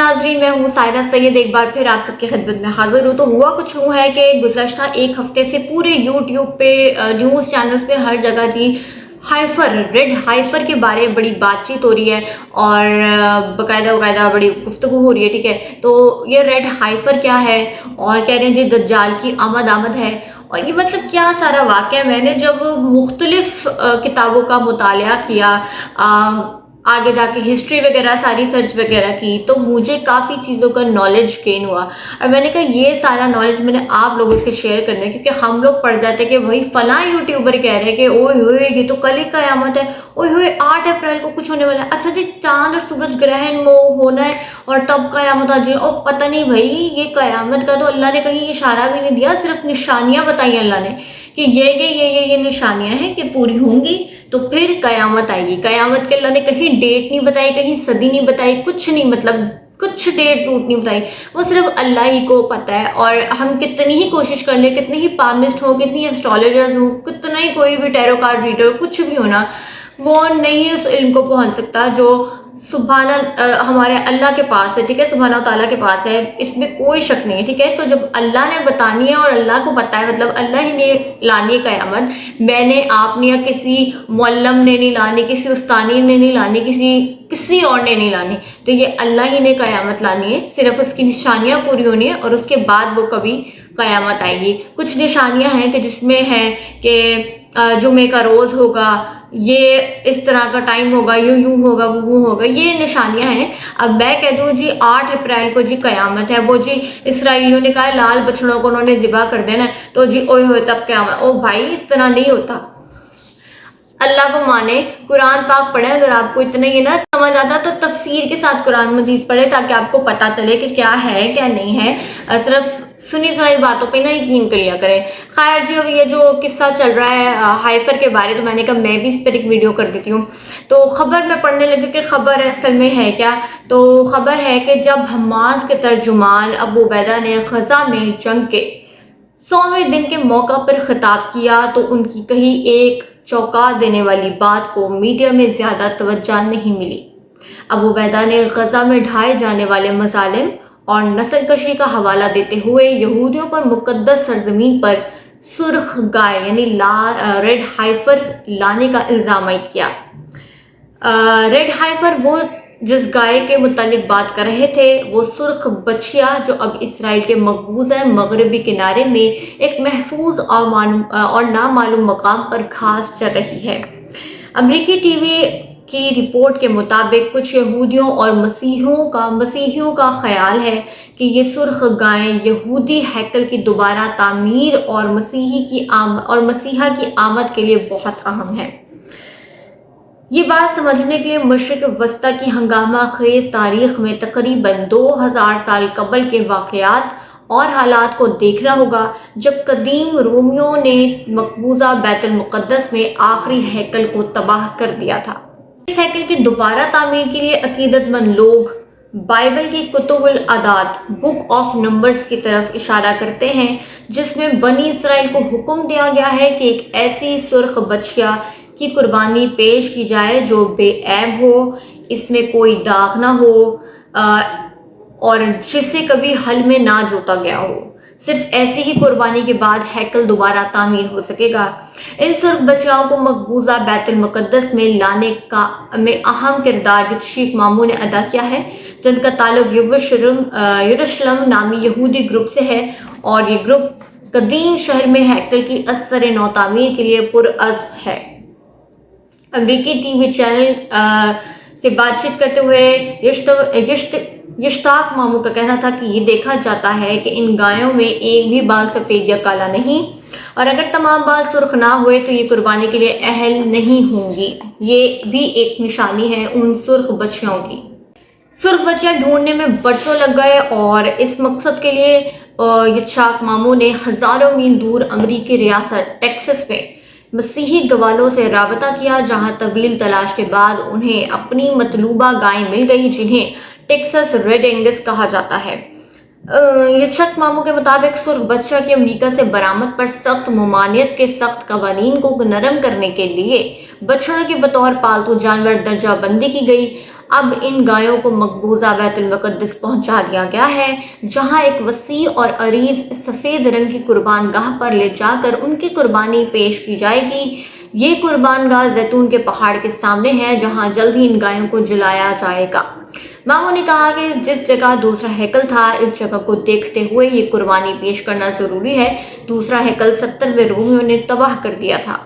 ناظرین، میں ہوں سائرہ سید، ایک بار پھر آپ سب کی خدمت میں حاضر ہوں۔ تو ہوا کچھ یوں ہے کہ گزشتہ ایک ہفتے سے پورے یوٹیوب پہ نیوز چینلز پہ ہر جگہ ریڈ ہائفر کے بارے میں بڑی بات چیت ہو رہی ہے اور باقاعدہ بڑی گفتگو ہو رہی ہے، ٹھیک ہے۔ تو یہ ریڈ ہائفر کیا ہے، اور کہہ رہے ہیں جی دجال کی آمد ہے، اور یہ مطلب کیا سارا واقعہ۔ میں نے جب مختلف کتابوں کا مطالعہ کیا، آگے جا کے ہسٹری وغیرہ ساری سرچ وغیرہ کی، تو مجھے کافی چیزوں کا نالج گین ہوا، اور میں نے کہا یہ سارا نالج میں نے آپ لوگوں سے شیئر کرنا ہے، کیونکہ ہم لوگ پڑھ جاتے کہ وہی فلاں یوٹیوبر کہہ رہے ہیں کہ اوئے ہوئے یہ تو کل ہی قیامت ہے، اوئے ہوئے 8 اپریل کو کچھ ہونے والا ہے، اچھا جی چاند اور سورج گرہن میں ہونا ہے اور تب قیامت آ جائے، اور پتہ نہیں بھائی یہ قیامت کا تو اللہ نے کہیں اشارہ بھی نہیں دیا، صرف نشانیاں بتائی اللہ نے کہ یہ نشانیاں ہیں کہ پوری ہوں گی تو پھر قیامت آئے گی۔ قیامت کے اللہ نے کہیں ڈیٹ نہیں بتائی، کہیں صدی نہیں بتائی، کچھ نہیں، مطلب کچھ ڈیٹ روٹ نہیں بتائی، وہ صرف اللہ ہی کو پتہ ہے۔ اور ہم کتنی ہی کوشش کر لیں، کتنے ہی پالمسٹ ہوں، کتنی اسٹرالوجرز ہوں، کتنا ہی کوئی بھی ٹیرو کارڈ ریڈر کچھ بھی ہونا، وہ نہیں اس علم کو پہنچ سکتا جو ہمارے اللہ کے پاس ہے، ٹھیک ہے، سبحانہ تعالیٰ کے پاس ہے، اس میں کوئی شک نہیں ہے، ٹھیک ہے۔ تو جب اللہ نے بتانی ہے اور اللہ کو پتہ ہے، مطلب اللہ ہی نے لانی ہے قیامت، میں نے، آپ نے، یا کسی معلم نے نہیں لانی، کسی استانی نے نہیں لانی، کسی اور نے نہیں لانی، تو یہ اللہ ہی نے قیامت لانی ہے، صرف اس کی نشانیاں پوری ہونی ہے، اور اس کے بعد وہ کبھی قیامت آئے گی۔ کچھ نشانیاں ہیں کہ جس میں ہے کہ جمعے کا روز ہوگا، یہ اس طرح کا ٹائم ہوگا، یوں ہوگا، وہ ہوگا، یہ نشانیاں ہیں۔ اب میں کہہ دوں جی 8 اپریل کو جی قیامت ہے، وہ جی اسرائیلیوں نے کہا ہے لال بچڑوں کو انہوں نے ذبح کر دینا ہے، تو جی اوئے ہوئے تب قیامت، او بھائی اس طرح نہیں ہوتا۔ اللہ کو مانے، قرآن پاک پڑھیں، اگر آپ کو اتنا یہ نہ سمجھ آتا تو تفسیر کے ساتھ قرآن مجید پڑھیں، تاکہ آپ کو پتہ چلے کہ کیا ہے کیا نہیں ہے، صرف سنی سنائی باتوں پہ نہ یقین کر لیا کریں۔ خیر جی، اب یہ جو قصہ چل رہا ہے ہائفر کے بارے، تو میں نے کہا میں بھی اس پر ایک ویڈیو کر دیتی ہوں۔ تو خبر میں پڑھنے لگی کہ خبر اصل میں ہے کیا، تو خبر ہے کہ جب حماس کے ترجمان ابو عبیدہ نے غزہ میں جنگ کے 100ویں دن کے موقع پر خطاب کیا، تو ان کی کہی ایک چونکا دینے والی بات کو میڈیا میں زیادہ توجہ نہیں ملی۔ ابو عبیدہ نے غزہ میں ڈھائے جانے والے مظالم اور نسل کشی کا حوالہ دیتے ہوئے یہودیوں پر مقدس سرزمین پر سرخ گائے یعنی ریڈ ہائفر لانے کا الزام عائد کیا۔ ریڈ ہائفر وہ جس گائے کے متعلق بات کر رہے تھے، وہ سرخ بچھیا جو اب اسرائیل کے مقبوضہ مغربی کنارے میں ایک محفوظ اور نامعلوم مقام پر گھاس چر رہی ہے۔ امریکی ٹی وی کی رپورٹ کے مطابق کچھ یہودیوں اور مسیحیوں کا خیال ہے کہ یہ سرخ گائیں یہودی ہیکل کی دوبارہ تعمیر اور مسیحا کی آمد کے لیے بہت اہم ہے۔ یہ بات سمجھنے کے لیے مشرق وسطیٰ کی ہنگامہ خیز تاریخ میں تقریباً 2000 سال قبل کے واقعات اور حالات کو دیکھنا ہوگا، جب قدیم رومیوں نے مقبوضہ بیت المقدس میں آخری ہیکل کو تباہ کر دیا تھا۔ اس ہیکل کی دوبارہ تعمیر کے لیے عقیدت مند لوگ بائبل کی کتب العداد بک آف نمبرز کی طرف اشارہ کرتے ہیں، جس میں بنی اسرائیل کو حکم دیا گیا ہے کہ ایک ایسی سرخ بچھیا کی قربانی پیش کی جائے جو بے عیب ہو، اس میں کوئی داغ نہ ہو، اور جسے کبھی ہل میں نہ جوتا گیا ہو۔ صرف ایسی ہی قربانی کے بعد ہیکل دوبارہ تعمیر ہو سکے گا۔ ان سرخ بچیاؤں کو مقبوضہ بیت المقدس میں لانے میں اہم کردار شیخ ماموں نے ادا کیا ہے، جن کا تعلق یروشلم نامی یہودی گروپ سے ہے، اور یہ گروپ قدیم شہر میں ہیکل کی اثر نو تعمیر کے لیے پرعزم ہے۔ امریکی ٹی وی چینل سے بات چیت کرتے ہوئے یشتاق ماموں کا کہنا تھا کہ یہ دیکھا جاتا ہے کہ ان گایوں میں ایک بھی بال سفید یا کالا نہیں، اور اگر تمام بال سرخ نہ ہوئے تو یہ قربانی کے لیے اہل نہیں ہوں گی۔ یہ بھی ایک نشانی ہے ان سرخ بچیوں کی۔ سرخ بچیاں ڈھونڈنے میں برسوں لگ گئے، اور اس مقصد کے لیے یشتاق ماموں نے ہزاروں میل دور امریکی ریاست ٹیکساس میں مسیحی گوالوں سے رابطہ کیا، جہاں طویل تلاش کے بعد انہیں اپنی مطلوبہ گائے مل گئی، جنہیں ٹیکساس ریڈ اینگس کہا جاتا ہے۔ یشتاق ماموں کے مطابق سرخ بچہ کی امریکہ سے برآمد پر سخت ممانعت کے سخت قوانین کو نرم کرنے کے لیے بچڑوں کی بطور پالتو جانور درجہ بندی کی گئی۔ اب ان گایوں کو مقبوضہ بیت المقدس پہنچا دیا گیا ہے، جہاں ایک وسیع اور عریض سفید رنگ کی قربان گاہ پر لے جا کر ان کی قربانی پیش کی جائے گی۔ یہ قربان گاہ زیتون کے پہاڑ کے سامنے ہے، جہاں جلد ہی ان گایوں کو جلایا جائے گا۔ ماموں نے کہا کہ جس جگہ دوسرا ہیکل تھا، اس جگہ کو دیکھتے ہوئے یہ قربانی پیش کرنا ضروری ہے۔ دوسرا ہیکل 70ویں رومیوں نے تباہ کر دیا تھا۔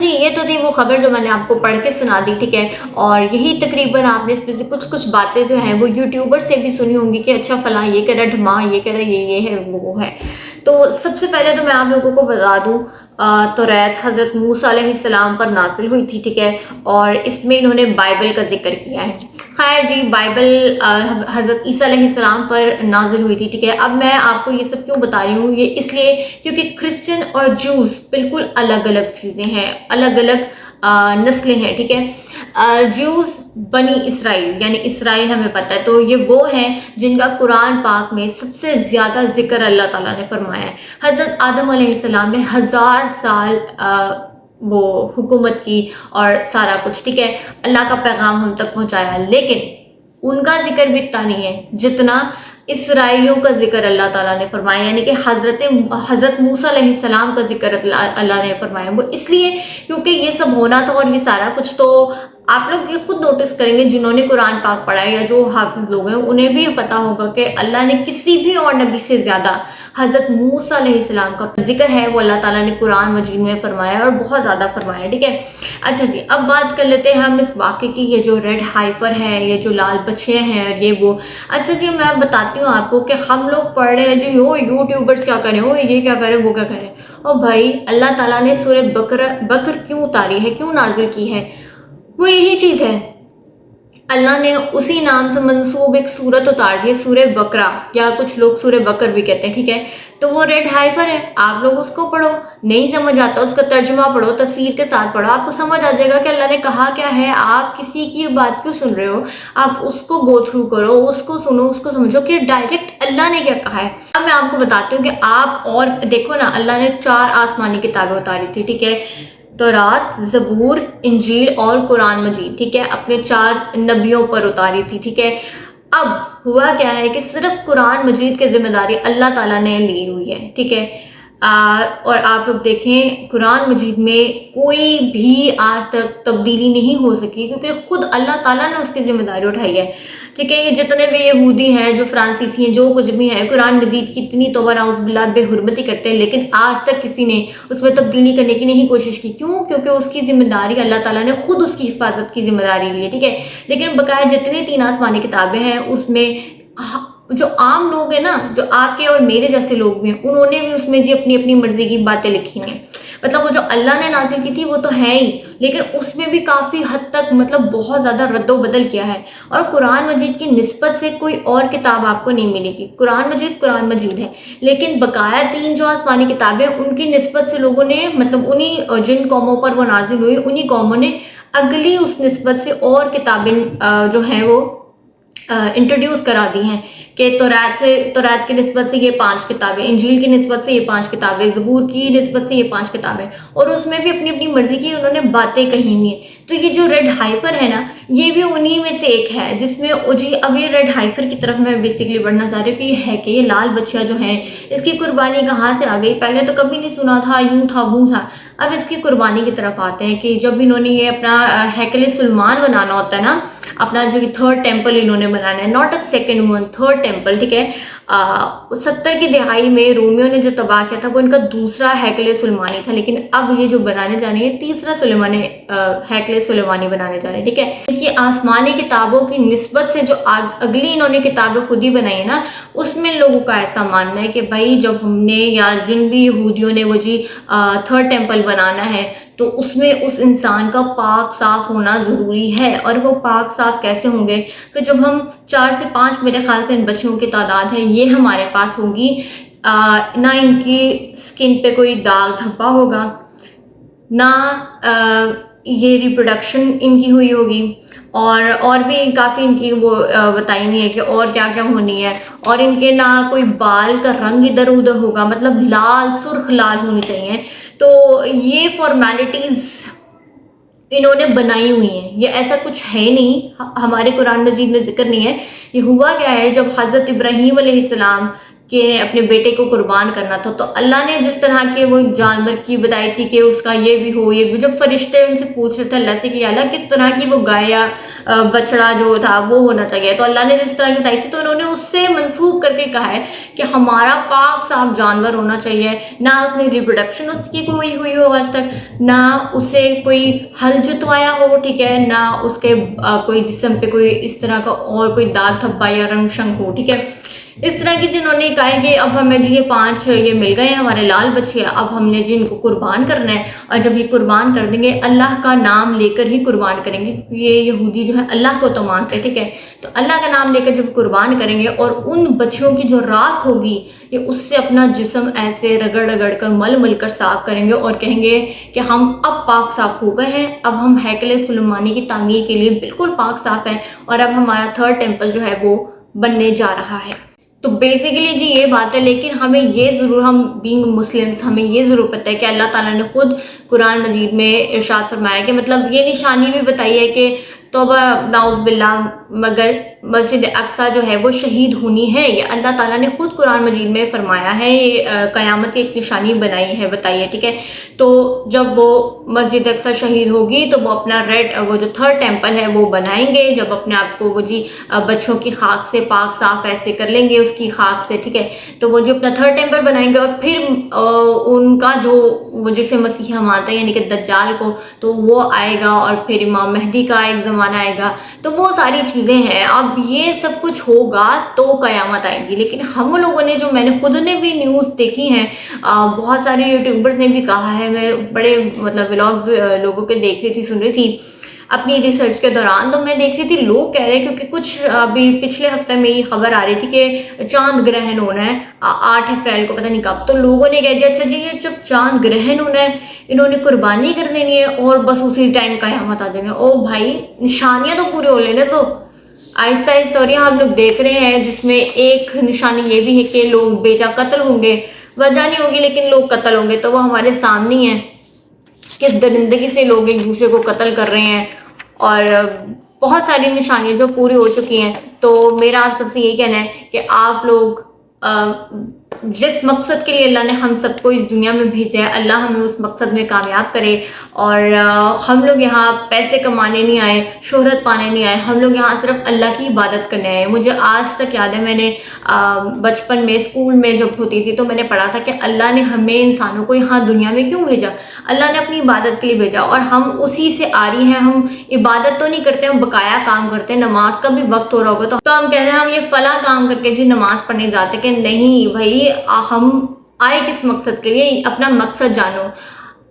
جی یہ تو تھی وہ خبر جو میں نے آپ کو پڑھ کے سنا دی، ٹھیک ہے، اور یہی تقریباً آپ نے اس میں سے کچھ باتیں جو ہیں وہ یوٹیوبر سے بھی سنی ہوں گی کہ اچھا فلاں یہ کہہ رہا ہے، ڈھماں یہ کہہ رہا ہے، یہ ہے وہ ہے۔ تو سب سے پہلے تو میں آپ لوگوں کو بتا دوں، توریت حضرت موسیٰ علیہ السلام پر نازل ہوئی تھی، ٹھیک ہے، اور اس میں انہوں نے بائبل کا ذکر کیا ہے۔ خیر جی، بائبل حضرت عیسیٰ علیہ السلام پر نازل ہوئی تھی، ٹھیک ہے۔ اب میں آپ کو یہ سب کیوں بتا رہی ہوں، یہ اس لیے کیونکہ کرسچن اور جوز بالکل الگ الگ چیزیں ہیں، الگ الگ نسلیں ہیں، ٹھیک ہے۔ جیوز بنی اسرائیل یعنی اسرائیل ہمیں پتہ ہے، تو یہ وہ ہیں جن کا قرآن پاک میں سب سے زیادہ ذکر اللہ تعالیٰ نے فرمایا ہے۔ حضرت آدم علیہ السلام نے 1000 سال وہ حکومت کی اور سارا کچھ، ٹھیک ہے، اللہ کا پیغام ہم تک پہنچایا، لیکن ان کا ذکر بھی اتنا نہیں ہے جتنا اسرائیلیوں کا ذکر اللہ تعالیٰ نے فرمایا، یعنی کہ حضرت موسیٰ علیہ السلام کا ذکر اللہ نے فرمایا۔ وہ اس لیے کیونکہ یہ سب ہونا تھا، اور یہ سارا کچھ تو آپ لوگ یہ خود نوٹس کریں گے، جنہوں نے قرآن پاک پڑھا ہے یا جو حافظ لوگ ہیں انہیں بھی پتہ ہوگا کہ اللہ نے کسی بھی اور نبی سے زیادہ حضرت موسیٰ علیہ السلام کا ذکر ہے وہ اللہ تعالیٰ نے قرآن مجید میں فرمایا ہے، اور بہت زیادہ فرمایا ہے، ٹھیک ہے۔ اچھا جی، اب بات کر لیتے ہیں ہم اس واقعے کی، یہ جو ریڈ ہائپر ہے، یہ جو لال بچے ہیں، یہ وہ۔ اچھا جی، میں بتاتی ہوں آپ کو کہ ہم لوگ پڑھ رہے ہیں جی وہ یوٹیوبرز کیا کریں، وہ یہ کیا کریں، وہ کیا کریں، اور بھائی اللہ تعالیٰ نے سورہ بقر کیوں اتاری ہے، کیوں نازل کی ہے، وہ یہی چیز ہے، اللہ نے اسی نام سے منسوب ایک سورت اتار دی ہے، سورہ بقرہ، یا کچھ لوگ سورہ بقر بھی کہتے ہیں، ٹھیک ہے۔ تو وہ ریڈ ہائپر ہے، آپ لوگ اس کو پڑھو، نہیں سمجھ آتا اس کا ترجمہ پڑھو، تفسیر کے ساتھ پڑھو، آپ کو سمجھ آ جائے گا کہ اللہ نے کہا کیا ہے۔ آپ کسی کی بات کیوں سن رہے ہو، آپ اس کو گو تھرو کرو، اس کو سنو، اس کو سمجھو کہ ڈائریکٹ اللہ نے کیا کہا ہے۔ اب میں آپ کو بتاتی ہوں کہ آپ اور دیکھو نا، اللہ نے 4 آسمانی کتابیں اتاری تھی، ٹھیک ہے، تورات، زبور، انجیل اور قرآن مجید، ٹھیک ہے، اپنے 4 نبیوں پر اتاری تھی، ٹھیک ہے۔ اب ہوا کیا ہے کہ صرف قرآن مجید کی ذمہ داری اللہ تعالیٰ نے لی ہوئی ہے، ٹھیک ہے، اور آپ لوگ دیکھیں قرآن مجید میں کوئی بھی آج تک تبدیلی نہیں ہو سکی، کیونکہ خود اللہ تعالیٰ نے اس کی ذمہ داری اٹھائی ہے، ٹھیک ہے۔ یہ جتنے بھی یہودی ہیں، جو فرانسیسی ہیں، جو کچھ بھی ہیں، قرآن مجید کی اتنی توبہ نعوذ باللہ بے حرمتی کرتے ہیں، لیکن آج تک کسی نے اس میں تبدیلی کرنے کی نہیں کوشش کی، کیوں؟ کیونکہ اس کی ذمہ داری اللہ تعالیٰ نے خود اس کی حفاظت کی ذمہ داری لی ہے، ٹھیک ہے۔ لیکن بقایا جتنی 3 آسمانی کتابیں ہیں، اس میں جو عام لوگ ہیں نا، جو آپ کے اور میرے جیسے لوگ بھی ہیں، انہوں نے بھی اس میں جی اپنی اپنی مرضی کی باتیں لکھی ہیں، مطلب وہ جو اللہ نے نازل کی تھی وہ تو ہے ہی، لیکن اس میں بھی کافی حد تک مطلب بہت زیادہ رد و بدل کیا ہے، اور قرآن مجید کی نسبت سے کوئی اور کتاب آپ کو نہیں ملے گی۔ قرآن مجید ہے، لیکن بقایا 3 جو آسمانی کتابیں ان کی نسبت سے لوگوں نے مطلب انہی جن قوموں پر وہ نازل ہوئی، انہی قوموں نے اگلی اس نسبت سے اور کتابیں جو ہیں وہ انٹروڈیوس کرا دی ہیں، کہ توریت کی نسبت سے یہ 5 کتابیں، انجیل کی نسبت سے یہ 5 کتابیں، زبور کی نسبت سے یہ 5 کتابیں، اور اس میں بھی اپنی اپنی مرضی کی انہوں نے باتیں کہی ہوئی ہیں۔ تو یہ جو ریڈ ہائپر ہے نا، یہ بھی انہی میں سے ایک ہے، جس میں جی اب یہ ریڈ ہائپر کی طرف میں بیسیکلی بڑھنا چاہ رہی ہوں کہ یہ ہے کہ یہ لال بچہ جو ہیں، اس کی قربانی کہاں سے آ گئی، پہلے تو کبھی نہیں سنا تھا، یوں تھا وہ تھا۔ اب اس کی قربانی کی طرف آتے ہیں کہ جب انہوں نے یہ اپنا ہیکل سلیمان بنانا ہوتا ہے نا، اپنا جو 3rd ٹیمپل انہوں نے بنانا ہے، not a second one, 3rd temple, ٹھیک ہے۔ 70 کی دہائی میں رومیوں نے جو تباہ کیا تھا وہ ان کا دوسرا ہیکل سلیمانی تھا، لیکن اب یہ جو بنانے جانے ہیں 3را ہیکل سلیمانی بنانے جا رہے ہیں، ٹھیک ہے۔ کیونکہ آسمانی کتابوں کی نسبت سے جو اگلی انہوں نے کتابیں خود ہی بنائی ہیں نا، اس میں لوگوں کا ایسا ماننا ہے کہ بھائی جب ہم نے یا جن بھی یہودیوں نے وہ جی 3rd ٹیمپل بنانا ہے، تو اس میں اس انسان کا پاک صاف ہونا ضروری ہے، اور وہ پاک صاف کیسے ہوں گے کہ جب ہم 4 سے 5 میرے خیال سے ان بچوں کی تعداد ہے یہ ہمارے پاس ہوگی، نہ ان کی سکن پہ کوئی داغ دھبا ہوگا، نہ یہ ریپروڈکشن ان کی ہوئی ہوگی، اور بھی کافی ان کی وہ بتائی ہوئی ہے کہ اور کیا کیا ہونی ہے، اور ان کے نہ کوئی بال کا رنگ ادھر ادھر ہوگا، مطلب لال سرخ لال ہونی چاہیے۔ تو یہ فارمیلٹیز انہوں نے بنائی ہوئی ہیں، یہ ایسا کچھ ہے نہیں، ہمارے قرآن مجید میں ذکر نہیں ہے۔ یہ ہوا کیا ہے، جب حضرت ابراہیم علیہ السلام کے اپنے بیٹے کو قربان کرنا تھا، تو اللہ نے جس طرح کے وہ جانور کی بتائی تھی کہ اس کا یہ بھی ہو، یہ بھی، جب فرشتے ان سے پوچھ رہے تھے اللہ سے کہ یا اللہ کس طرح کی وہ گائے یا بچڑا جو تھا وہ ہونا چاہیے، تو اللہ نے جس طرح کی بتائی تھی تو انہوں نے اس سے منسوخ کر کے کہا ہے کہ ہمارا پاک صاف جانور ہونا چاہیے، نہ اس نے ریپروڈکشن اس کی کوئی ہوئی ہو آج تک، نہ اسے کوئی ہل جتوایا ہو، ٹھیک ہے، نہ اس کے کوئی جسم پہ کوئی اس طرح کا اور کوئی داغ دھبا یا رنگ شنگ ہو، ٹھیک ہے۔ اس طرح کی جنہوں نے کہا ہے کہ اب ہمیں جی یہ 5 یہ مل گئے ہیں ہمارے لال بچے، اب ہم نے جی ان کو قربان کرنا ہے، اور جب یہ قربان کر دیں گے اللہ کا نام لے کر ہی قربان کریں گے، کیونکہ یہ یہودی جو ہے اللہ کو تو مانتے ہیں، ٹھیک ہے، تو اللہ کا نام لے کر جب قربان کریں گے اور ان بچوں کی جو راکھ ہوگی یہ اس سے اپنا جسم ایسے رگڑ رگڑ کر مل مل کر صاف کریں گے اور کہیں گے کہ ہم اب پاک صاف ہو گئے ہیں، اب ہم ہیکل سلیمانی کی تعمیر کے لیے بالکل پاک صاف ہیں، اور اب ہمارا 3rd ٹیمپل جو ہے وہ بننے جا رہا ہے۔ تو بیسیکلی جی یہ بات ہے، لیکن ہمیں یہ ضرور، ہم بینگ مسلمس ہمیں یہ ضرور پتہ ہے کہ اللہ تعالیٰ نے خود قرآن مجید میں ارشاد فرمایا کہ مطلب یہ نشانی بھی بتائی ہے کہ توبہ نعوذ باللہ، مگر مسجد اقصیٰ جو ہے وہ شہید ہونی ہے، یہ اللہ تعالیٰ نے خود قرآن مجید میں فرمایا ہے، یہ قیامت کی ایک نشانی بنائی ہے، بتائی ہے، ٹھیک ہے۔ تو جب وہ مسجد اقصیٰ شہید ہوگی تو وہ اپنا وہ جو 3rd ٹیمپل ہے وہ بنائیں گے، جب اپنے آپ کو وہ جی بچوں کی خاک سے پاک صاف ایسے کر لیں گے، اس کی خاک سے، ٹھیک ہے، تو وہ جو اپنا 3rd ٹیمپل بنائیں گے، اور پھر ان کا جو وہ جسے مسیحا مانتا ہے یعنی کہ دجال کو، تو وہ آئے گا، اور پھر امام مہدی کا ایک زمانہ آئے گا، تو وہ ساری چیزیں ہیں۔ اب یہ سب کچھ ہوگا تو قیامت آئے گی، لیکن ہم لوگوں نے جو، میں نے خود نے بھی نیوز دیکھی ہیں، بہت سارے یوٹیوبرز نے بھی کہا ہے، میں بڑے مطلب ولاگز لوگوں کے دیکھ رہی تھی، سن رہی تھی اپنی ریسرچ کے دوران، تو میں دیکھ رہی تھی لوگ کہہ رہے ہیں، کیونکہ کچھ ابھی پچھلے ہفتے میں یہ خبر آ رہی تھی کہ چاند گرہن ہونا ہے 8 اپریل کو، پتہ نہیں کب، تو لوگوں نے کہہ دیا اچھا جی یہ جب چاند گرہن ہونا ہے انہوں نے قربانی کر دینی ہے اور بس اسی ٹائم قیامت آ جائیں گے۔ او بھائی نشانیاں تو پورے ہو لینے، تو آہستہ آہستہ اور ہم لوگ دیکھ رہے ہیں، جس میں ایک نشانی یہ بھی ہے کہ لوگ بے جا قتل ہوں گے، وجہ نہیں ہوگی لیکن لوگ قتل ہوں گے، تو وہ ہمارے سامنے ہی ہیں، کس درندگی سے لوگ ایک دوسرے کو قتل کر رہے ہیں، اور بہت ساری نشانیاں جو پوری ہو چکی ہیں۔ تو میرا آپ سب سے یہی کہنا ہے کہ آپ لوگ جس مقصد کے لیے اللہ نے ہم سب کو اس دنیا میں بھیجا ہے، اللہ ہمیں اس مقصد میں کامیاب کرے، اور ہم لوگ یہاں پیسے کمانے نہیں آئے، شہرت پانے نہیں آئے، ہم لوگ یہاں صرف اللہ کی عبادت کرنے آئے۔ مجھے آج تک یاد ہے، میں نے بچپن میں اسکول میں جب ہوتی تھی تو میں نے پڑھا تھا کہ اللہ نے ہمیں انسانوں کو یہاں دنیا میں کیوں بھیجا، اللہ نے اپنی عبادت کے لیے بھیجا، اور ہم اسی سے آ رہی ہیں۔ ہم عبادت تو نہیں کرتے، ہم بقایا کام کرتے ہیں، نماز کا بھی وقت ہو رہا ہوگا تو ہم کہتے ہیں ہم یہ فلاں کام کر کے جی نماز پڑھنے جاتے، کہ نہیں بھائی، ہم آئے کس مقصد کے لیے، اپنا مقصد جانو،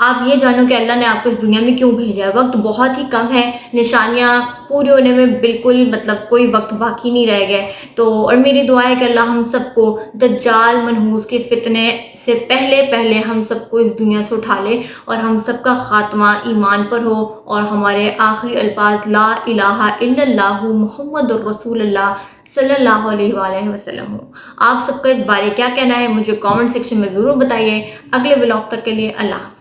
آپ یہ جانو کہ اللہ نے آپ کو اس دنیا میں کیوں بھیجا ہے۔ وقت بہت ہی کم ہے، نشانیاں پوری ہونے میں بالکل مطلب کوئی وقت باقی نہیں رہ گئے، تو اور میری دعا ہے کہ اللہ ہم سب کو دجال منحوس کے فتنے سے پہلے ہم سب کو اس دنیا سے اٹھا لے، اور ہم سب کا خاتمہ ایمان پر ہو، اور ہمارے آخری الفاظ لا الہ الا اللہ محمد الرسول اللہ صلی اللہ علیہ وآلہ وسلم ہو۔ آپ سب کا اس بارے کیا کہنا ہے مجھے کامنٹ سیکشن میں ضرور بتائیے۔ اگلے ولاگ تک کے لیے اللہ حافظ۔